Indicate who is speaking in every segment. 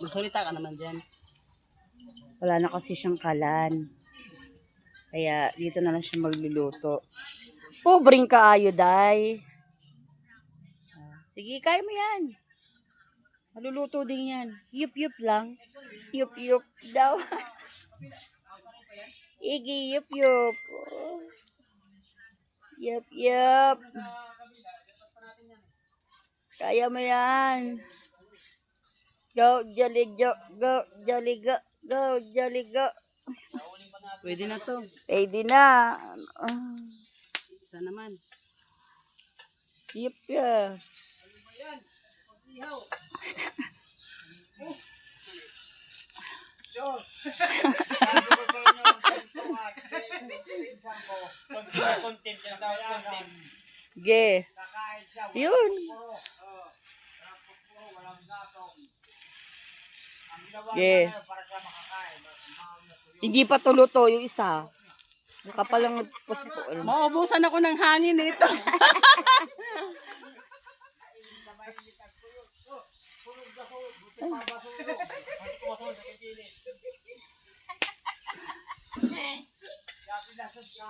Speaker 1: Magsalita ka naman dyan.
Speaker 2: Wala na kasi siyang kalan. Kaya dito na lang siya magluluto. Pobreng kaayo, day. Sige, kaya mo yan. Maluluto din yan. Yup-yup lang. Yup-yup daw. Igi, yup-yup. Oh. Yup-yup. Kaya mo yan. Go, jolly, go, jolly, go, go, jolly, go.
Speaker 1: Pwede na to.
Speaker 2: Pwede na.
Speaker 1: Isa naman.
Speaker 2: Yup, ya. Ge. Yun. Ge. Hindi pa tuluto yung isa. Baka palang
Speaker 1: Maubusan ako ng hangin nito.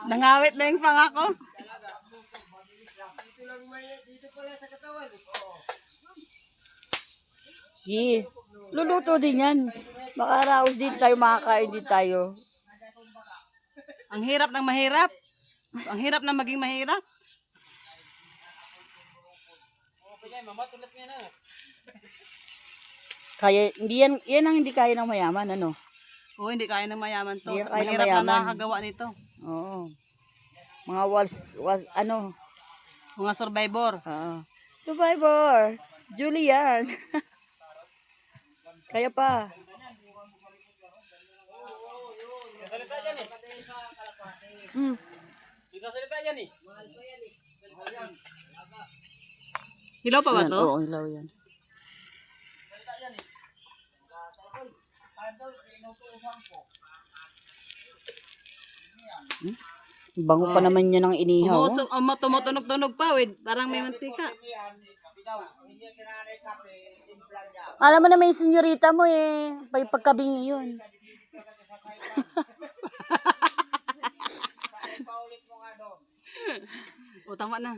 Speaker 1: Nangawit na yung pangako.
Speaker 2: Ge. Luluto din yan. Makaraos din tayo, makakain din tayo.
Speaker 1: Ang hirap ng mahirap. Ang hirap na maging mahirap.
Speaker 2: Kaya, hindi yan ang hindi kaya ng mayaman, ano?
Speaker 1: Oo, hindi kaya ng mayaman to.
Speaker 2: Hindi kaya ng
Speaker 1: Mahirap
Speaker 2: mayaman.
Speaker 1: na nakakagawa nito.
Speaker 2: Oo. Mga ano?
Speaker 1: Mga survivor.
Speaker 2: Survivor. Julian. Kaya pa. Hmm.
Speaker 1: Hilaw pa ba
Speaker 2: Yan,
Speaker 1: to?
Speaker 2: oo, ilaw yan. Bango pa naman niya ng inihaw.
Speaker 1: Tumutunog-tunog pa, wait. Parang may mantika.
Speaker 2: Alam mo naman yung senyorita mo eh. Pagkabingi yun.
Speaker 1: O, tama na.